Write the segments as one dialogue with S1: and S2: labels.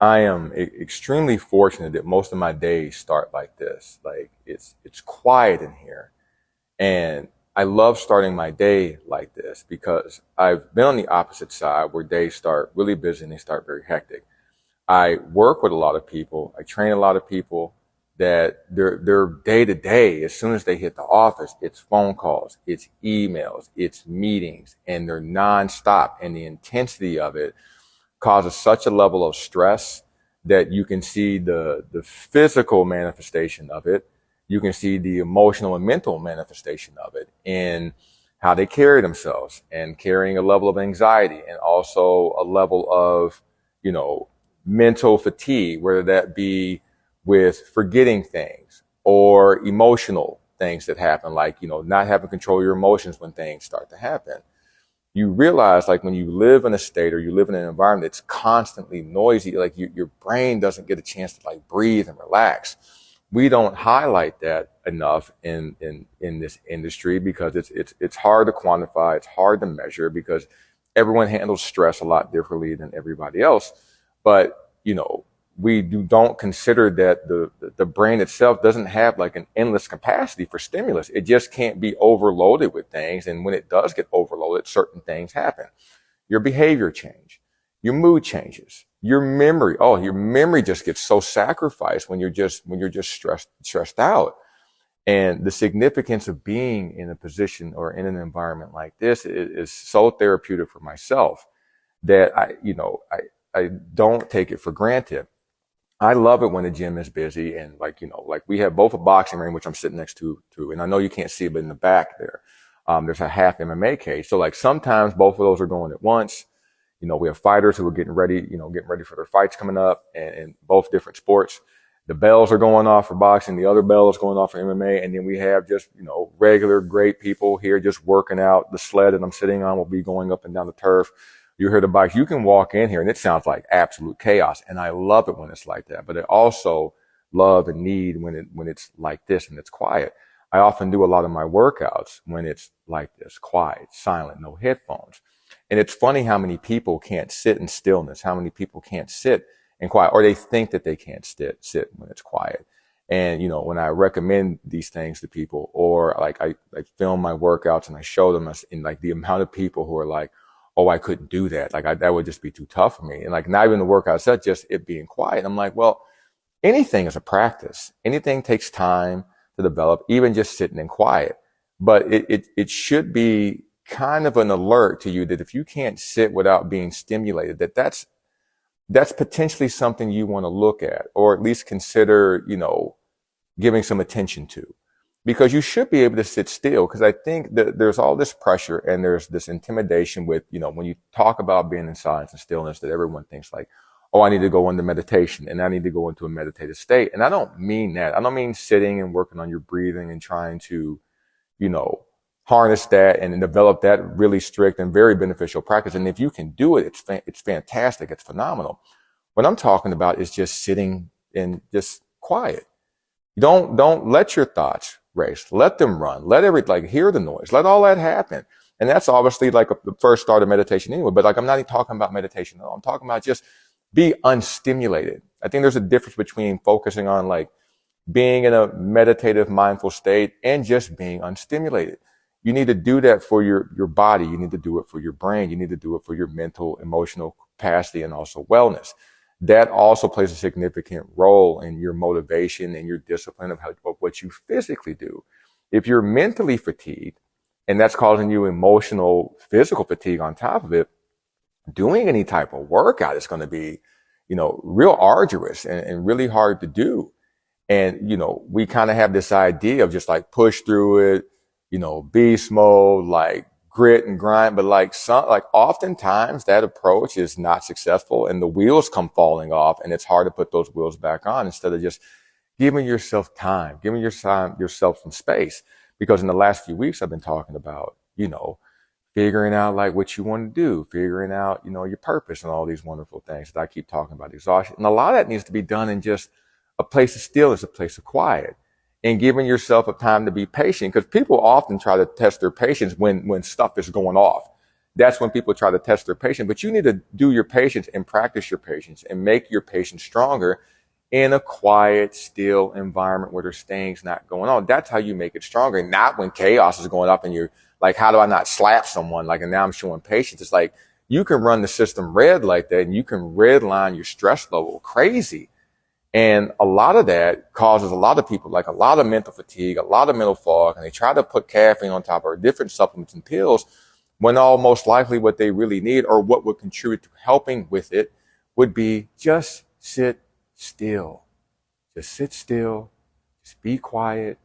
S1: I am extremely fortunate that most of my days start like this. Like it's quiet in here. And I love starting my day like this because I've been on the opposite side where days start really busy and they start very hectic. I work with a lot of people. I train a lot of people that their day to day, as soon as they hit the office, it's phone calls, it's emails, it's meetings, and they're nonstop. And the intensity of it causes such a level of stress that you can see the physical manifestation of it. You can see the emotional and mental manifestation of it in how they carry themselves and carrying a level of anxiety and also a level of, you know, mental fatigue, whether that be with forgetting things or emotional things that happen, like, you know, not having control of your emotions when things start to happen. You realize, like, when you live in a state or you live in an environment that's constantly noisy, like your brain doesn't get a chance to like breathe and relax. We don't highlight that enough in this industry because it's hard to quantify, it's hard to measure because everyone handles stress a lot differently than everybody else. But, you know, don't consider that the brain itself doesn't have like an endless capacity for stimulus. It just can't be overloaded with things. And when it does get overloaded, certain things happen. Your behavior change, your mood changes, your memory. Oh, your memory just gets so sacrificed when you're just stressed out. And the significance of being in a position or in an environment like this is so therapeutic for myself that I don't take it for granted. I love it when the gym is busy and, like, you know, like we have both a boxing ring, which I'm sitting next to, and I know you can't see it, but in the back there, there's a half MMA cage. So like sometimes both of those are going at once. You know, we have fighters who are getting ready for their fights coming up and both different sports. The bells are going off for boxing. The other bell is going off for MMA. And then we have just, you know, regular great people here just working out. The sled that I'm sitting on will be going up and down the turf. You hear the bikes. You can walk in here and it sounds like absolute chaos. And I love it when it's like that. But I also love and need when it's like this and it's quiet. I often do a lot of my workouts when it's like this, quiet, silent, no headphones. And it's funny how many people can't sit in stillness, how many people can't sit in quiet, or they think that they can't sit when it's quiet. And, you know, when I recommend these things to people, or like I film my workouts and I show them in like the amount of people who are like, oh, I couldn't do that. Like that would just be too tough for me. And like not even the workout itself, just it being quiet. I'm like, well, anything is a practice. Anything takes time to develop, even just sitting in quiet. But it should be kind of an alert to you that if you can't sit without being stimulated, that's potentially something you want to look at, or at least consider, you know, giving some attention to, because you should be able to sit still. Because I think that there's all this pressure and there's this intimidation with, you know, when you talk about being in silence and stillness, that everyone thinks like, oh, I need to go into meditation and I need to go into a meditative state. And I don't mean that. I don't mean sitting and working on your breathing and trying to, you know, harness that and develop that really strict and very beneficial practice. And if you can do it, it's fantastic. It's phenomenal. What I'm talking about is just sitting and just quiet. Don't let your thoughts race. Let them run. Like hear the noise. Let all that happen. And that's obviously like the first start of meditation anyway. But like, I'm not even talking about meditation at all. I'm talking about just be unstimulated. I think there's a difference between focusing on like being in a meditative, mindful state and just being unstimulated. You need to do that for your body. You need to do it for your brain. You need to do it for your mental, emotional capacity and also wellness. That also plays a significant role in your motivation and your discipline of what you physically do. If you're mentally fatigued and that's causing you emotional, physical fatigue on top of it, doing any type of workout is going to be, you know, real arduous and really hard to do. And, you know, we kind of have this idea of just like push through it, you know, beast mode, like grit and grind. But like oftentimes that approach is not successful and the wheels come falling off and it's hard to put those wheels back on instead of just giving yourself time, giving yourself some space. Because in the last few weeks, I've been talking about, you know, figuring out like what you want to do, figuring out, you know, your purpose and all these wonderful things that I keep talking about, exhaustion. And a lot of that needs to be done in just a place of stillness, a place of quiet, and giving yourself a time to be patient. Because people often try to test their patience when stuff is going off. that's when people try to test their patience. But you need to do your patience and practice your patience and make your patience stronger in a quiet, still environment where there's things not going on. That's how you make it stronger. Not when chaos is going up and you're like, how do I not slap someone? Like, and now I'm showing patience. It's like, you can run the system red like that and you can redline your stress level crazy. And a lot of that causes a lot of people, like a lot of mental fatigue, a lot of mental fog, and they try to put caffeine on top of different supplements and pills when all most likely what they really need or what would contribute to helping with it would be just sit still. Just sit still. Just be quiet.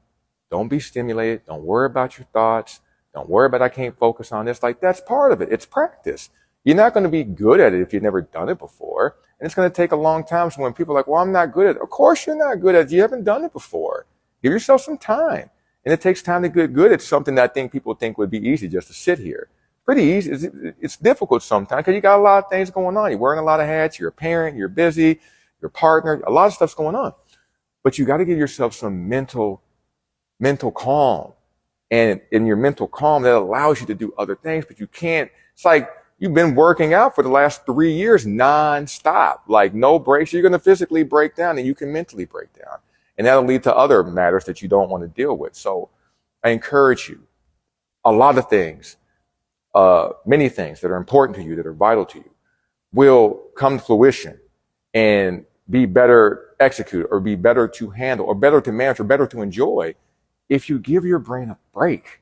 S1: Don't be stimulated. Don't worry about your thoughts. Don't worry about I can't focus on this. Like, that's part of it. It's practice. You're not going to be good at it if you've never done it before. And it's going to take a long time. So when people are like, well, I'm not good at it. Of course you're not good at it. You haven't done it before. Give yourself some time. And it takes time to get good at something that I think people think would be easy, just to sit here. Pretty easy. It's difficult sometimes because you got a lot of things going on. You're wearing a lot of hats. You're a parent. You're busy. Your partner. A lot of stuff's going on. But you got to give yourself some mental calm. And in your mental calm, that allows you to do other things. But you can't. It's like, you've been working out for the last 3 years nonstop, like no breaks. You're going to physically break down and you can mentally break down. And that'll lead to other matters that you don't want to deal with. So I encourage you, a lot of things, many things that are important to you, that are vital to you, will come to fruition and be better executed or be better to handle or better to manage or better to enjoy if you give your brain a break.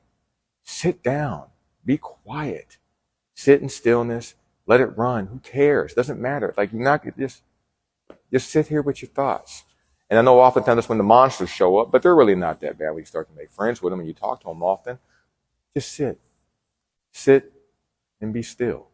S1: Sit down, be quiet. Sit in stillness, let it run. Who cares? Doesn't matter. Like, you're not just sit here with your thoughts. And I know oftentimes that's when the monsters show up, but they're really not that bad when you start to make friends with them and you talk to them often. Just sit and be still.